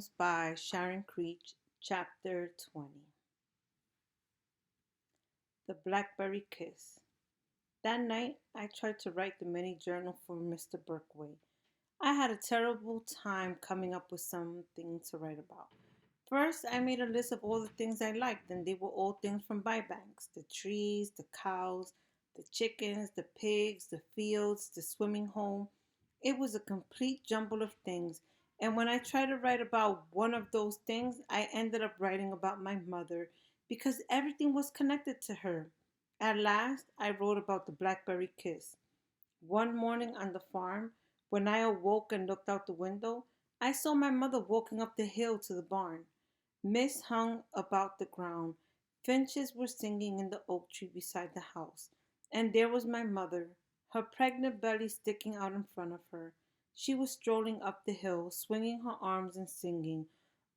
Poems by Sharon Creech, Chapter 20. The Blackberry Kiss. That night, I tried to write the mini journal for Mr. Berkway. I had a terrible time coming up with something to write about. First, I made a list of all the things I liked, and they were all things from Bybanks: the trees, the cows, the chickens, the pigs, the fields, the swimming hole. It was a complete jumble of things, and when I tried to write about one of those things, I ended up writing about my mother because everything was connected to her. At last, I wrote about the blackberry kiss. One morning on the farm, when I awoke and looked out the window, I saw my mother walking up the hill to the barn. Mist hung about the ground. Finches were singing in the oak tree beside the house. And there was my mother, her pregnant belly sticking out in front of her. She was strolling up the hill, swinging her arms and singing,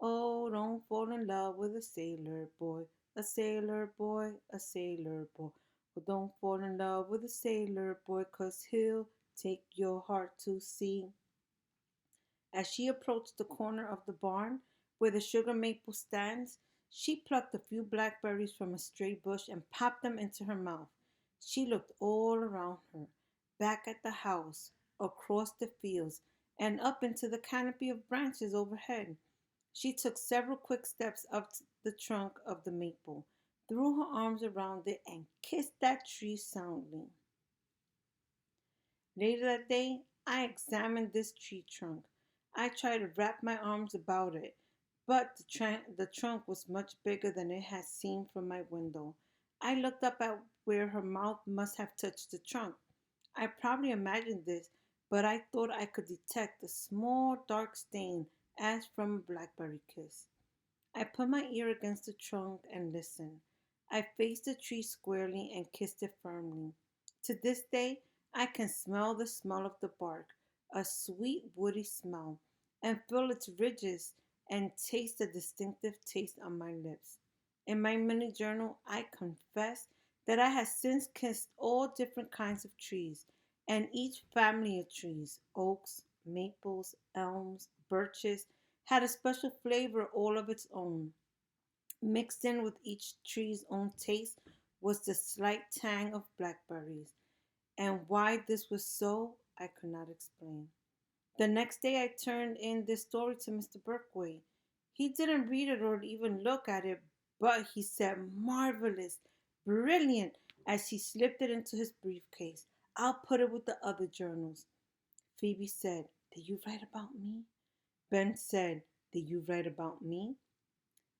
"Oh, don't fall in love with a sailor boy, a sailor boy, a sailor boy. Oh, don't fall in love with a sailor boy, 'cause he'll take your heart to sea." As she approached the corner of the barn where the sugar maple stands, she plucked a few blackberries from a stray bush and popped them into her mouth. She looked all around her, back at the house, across the fields, and up into the canopy of branches overhead. She took several quick steps up the trunk of the maple, threw her arms around it, and kissed that tree soundly. Later that day, I examined this tree trunk. I tried to wrap my arms about it, but the trunk was much bigger than it had seemed from my window. I looked up at where her mouth must have touched the trunk. I probably imagined this, but I thought I could detect a small dark stain as from a blackberry kiss. I put my ear against the trunk and listened. I faced the tree squarely and kissed it firmly. To this day, I can smell the smell of the bark, a sweet woody smell, and feel its ridges and taste the distinctive taste on my lips. In my mini journal, I confess that I have since kissed all different kinds of trees, and each family of trees, oaks, maples, elms, birches, had a special flavor all of its own. Mixed in with each tree's own taste was the slight tang of blackberries, and why this was so, I could not explain. The next day, I turned in this story to Mr. Berkway. He didn't read it or even look at it, but he said, "Marvelous, brilliant," as he slipped it into his briefcase. "I'll put it with the other journals." Phoebe said, "Did you write about me?" Ben said, "Did you write about me?"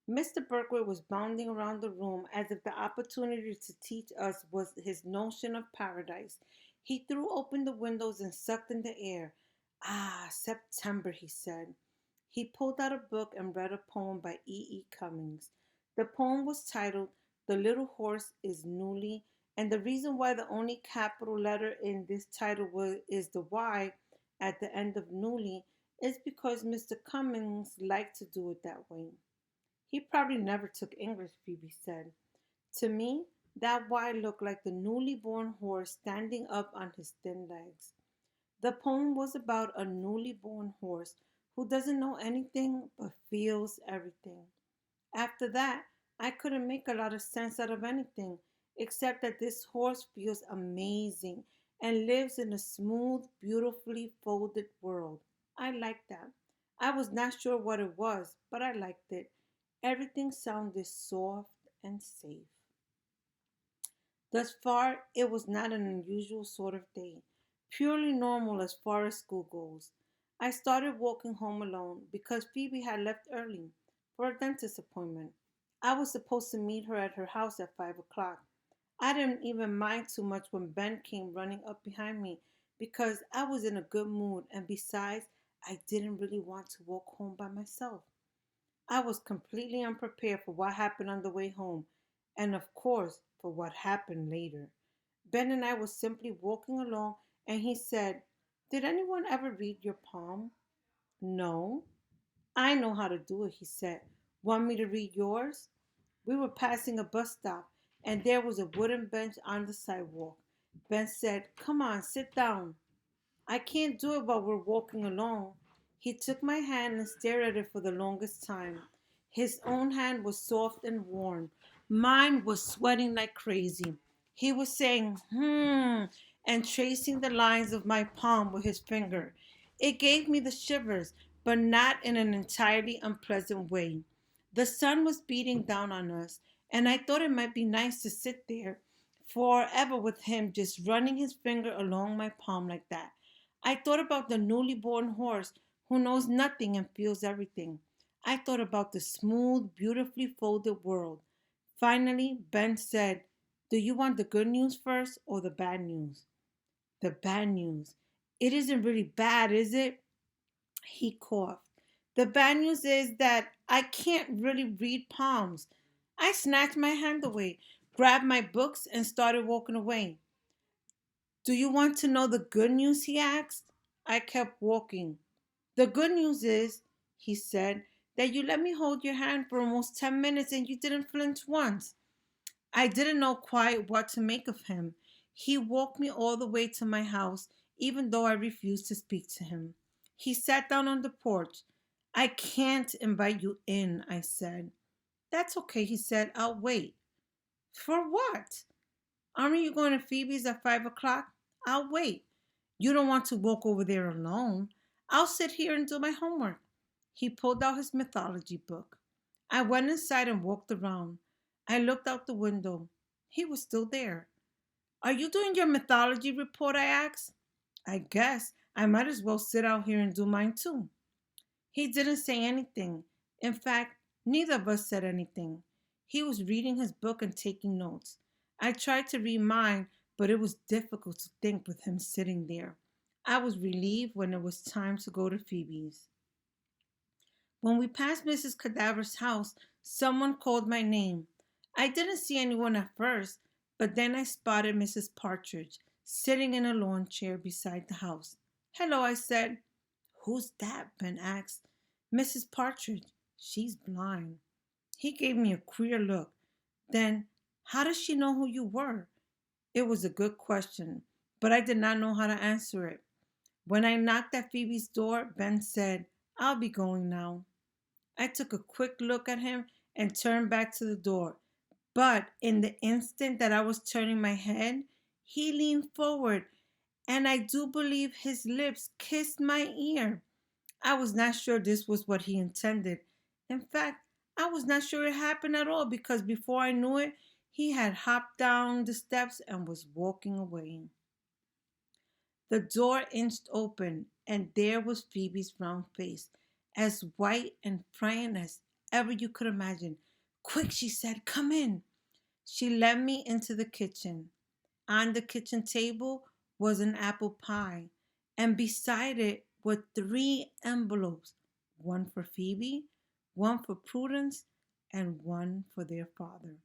Mr. Berkway was bounding around the room as if the opportunity to teach us was his notion of paradise. He threw open the windows and sucked in the air. "Ah, September," he said. He pulled out a book and read a poem by E. E. Cummings. The poem was titled "The Little Horse is Newly," and the reason why the only capital letter in this title is the Y at the end of Newly is because Mr. Cummings liked to do it that way. He probably never took English, Phoebe said. To me, that Y looked like the newly born horse standing up on his thin legs. The poem was about a newly born horse who doesn't know anything but feels everything. After that, I couldn't make a lot of sense out of anything except that this horse feels amazing and lives in a smooth, beautifully folded world. I liked that. I was not sure what it was, but I liked it. Everything sounded soft and safe. Thus far, it was not an unusual sort of day, purely normal as far as school goes. I started walking home alone because Phoebe had left early for a dentist appointment. I was supposed to meet her at her house at 5 o'clock. I didn't even mind too much when Ben came running up behind me because I was in a good mood, and besides, I didn't really want to walk home by myself. I was completely unprepared for what happened on the way home, and of course, for what happened later. Ben and I were simply walking along, and he said, "Did anyone ever read your palm?" "No." "I know how to do it," he said. "Want me to read yours?" We were passing a bus stop, and there was a wooden bench on the sidewalk. Ben said, "Come on, sit down." "I can't do it while we're walking along." He took my hand and stared at it for the longest time. His own hand was soft and warm. Mine was sweating like crazy. He was saying, and tracing the lines of my palm with his finger. It gave me the shivers, but not in an entirely unpleasant way. The sun was beating down on us, and I thought it might be nice to sit there forever with him just running his finger along my palm like that. I thought about the newly born horse who knows nothing and feels everything. I thought about the smooth, beautifully folded world. Finally, Ben said, "Do you want the good news first or the bad news?" "The bad news." "It isn't really bad, is it?" He coughed. "The bad news is that I can't really read palms." I snatched my hand away, grabbed my books, and started walking away. "Do you want to know the good news?" he asked. I kept walking. "The good news is," he said, "that you let me hold your hand for almost 10 minutes and you didn't flinch once." I didn't know quite what to make of him. He walked me all the way to my house, even though I refused to speak to him. He sat down on the porch. "I can't invite you in," I said. "That's okay," he said. "I'll wait." "For what?" "Aren't you going to Phoebe's at 5 o'clock?" "I'll wait." "You don't want to walk over there alone?" "I'll sit here and do my homework." He pulled out his mythology book. I went inside and walked around. I looked out the window. He was still there. "Are you doing your mythology report?" I asked. "I guess I might as well sit out here and do mine too." He didn't say anything. In fact, neither of us said anything. He was reading his book and taking notes. I tried to read mine, but it was difficult to think with him sitting there. I was relieved when it was time to go to Phoebe's. When we passed Mrs. Cadaver's house, someone called my name. I didn't see anyone at first, but then I spotted Mrs. Partridge sitting in a lawn chair beside the house. "Hello," I said. "Who's that?" Ben asked. "Mrs. Partridge. She's blind." He gave me a queer look. Then, "How does she know who you were?" It was a good question, but I did not know how to answer it. When I knocked at Phoebe's door, Ben said, "I'll be going now." I took a quick look at him and turned back to the door. But in the instant that I was turning my head, he leaned forward, and I do believe his lips kissed my ear. I was not sure this was what he intended. In fact, I was not sure it happened at all because before I knew it, he had hopped down the steps and was walking away. The door inched open, and there was Phoebe's round face, as white and frightened as ever you could imagine. "Quick," she said, "come in." She led me into the kitchen. On the kitchen table was an apple pie, and beside it were three envelopes, one for Phoebe, one for Prudence, and one for their father.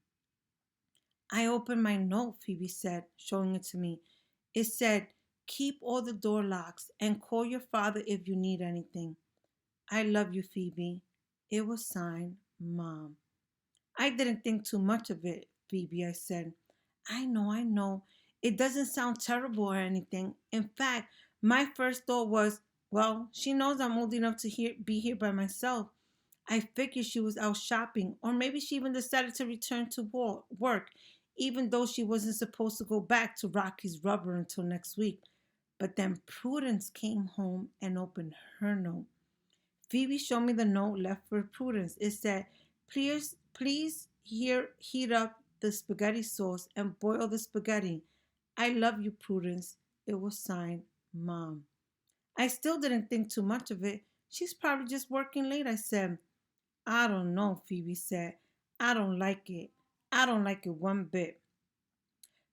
"I opened my note," Phoebe said, showing it to me. It said, "Keep all the door locks and call your father if you need anything. I love you, Phoebe." It was signed, Mom. "I didn't think too much of it, Phoebe," I said. I know. It doesn't sound terrible or anything. In fact, my first thought was, well, she knows I'm old enough to be here by myself. I figured she was out shopping, or maybe she even decided to return to work, even though she wasn't supposed to go back to Rocky's Rubber until next week. But then Prudence came home and opened her note. Phoebe showed me the note left for Prudence. It said, please here heat up the spaghetti sauce and boil the spaghetti. I love you, Prudence." It was signed, Mom. I still didn't think too much of it. "She's probably just working late," I said. "I don't know," Phoebe said. "I don't like it. I don't like it one bit."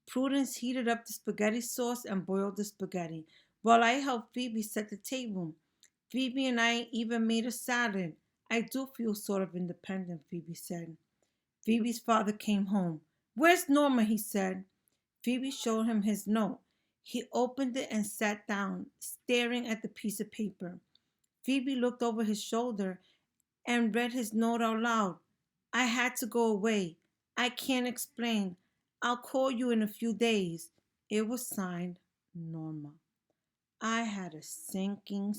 Prudence heated up the spaghetti sauce and boiled the spaghetti, while I helped Phoebe set the table. Phoebe and I even made a salad. "I do feel sort of independent," Phoebe said. Phoebe's father came home. "Where's Norma?" he said. Phoebe showed him his note. He opened it and sat down, staring at the piece of paper. Phoebe looked over his shoulder and read his note out loud. "I had to go away. I can't explain. I'll call you in a few days." It was signed, Norma. I had a sinking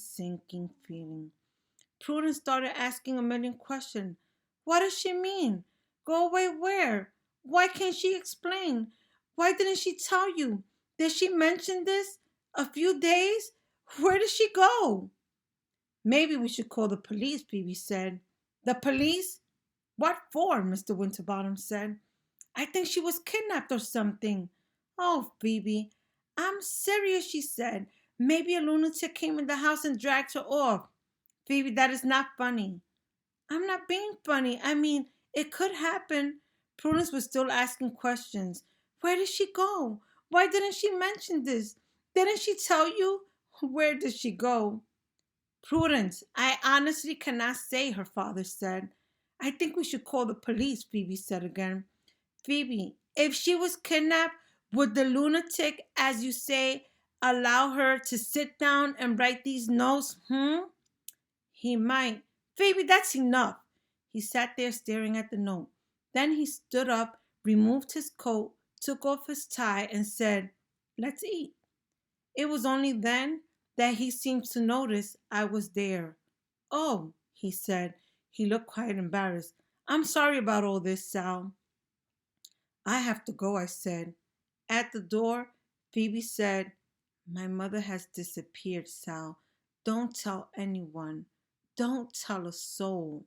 feeling. Prudence started asking a million questions. What does she mean? Go away where? Why can't she explain? Why didn't she tell you? Did she mention this? A few days? Where did she go? Maybe we should call the police, Phoebe said. The police? What for? Mr. Winterbottom said. I think she was kidnapped or something. Oh, Phoebe, I'm serious, she said. Maybe a lunatic came in the house and dragged her off. Phoebe, that is not funny. I'm not being funny. I mean, it could happen. Prudence was still asking questions. Where did she go? Why didn't she mention this? Didn't she tell you? Where did she go? Prudence, I honestly cannot say, her father said. I think we should call the police, Phoebe said again. Phoebe, if she was kidnapped, would the lunatic, as you say, allow her to sit down and write these notes? He might. Phoebe, that's enough. He sat there staring at the note. Then he stood up, removed his coat, took off his tie, and said, Let's eat. It was only then that he seemed to notice I was there. Oh, he said. He looked quite embarrassed. I'm sorry about all this, Sal. I have to go, I said. At the door, Phoebe said, My mother has disappeared, Sal. Don't tell anyone. Don't tell a soul.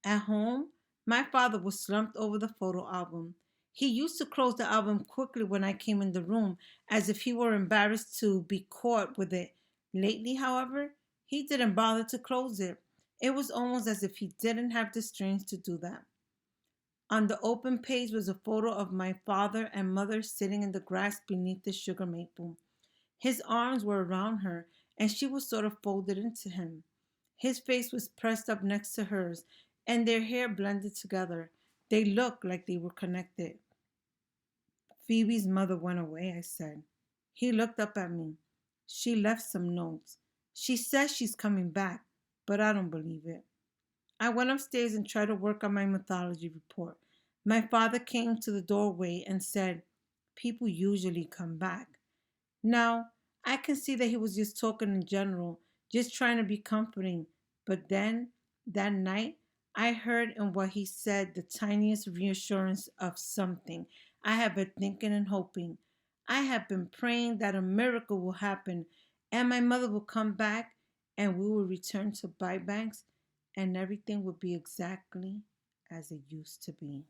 At home, my father was slumped over the photo album. He used to close the album quickly when I came in the room, as if he were embarrassed to be caught with it. Lately, however, he didn't bother to close it. It was almost as if he didn't have the strength to do that. On the open page was a photo of my father and mother sitting in the grass beneath the sugar maple. His arms were around her, and she was sort of folded into him. His face was pressed up next to hers, and their hair blended together. They looked like they were connected. Phoebe's mother went away, I said. He looked up at me. She left some notes. She says she's coming back, but I don't believe it. I went upstairs and tried to work on my mythology report. My father came to the doorway and said, People usually come back. Now, I can see that he was just talking in general, just trying to be comforting. But then, that night, I heard in what he said the tiniest reassurance of something I have been thinking and hoping. I have been praying that a miracle will happen and my mother will come back and we will return to Bybanks and everything will be exactly as it used to be.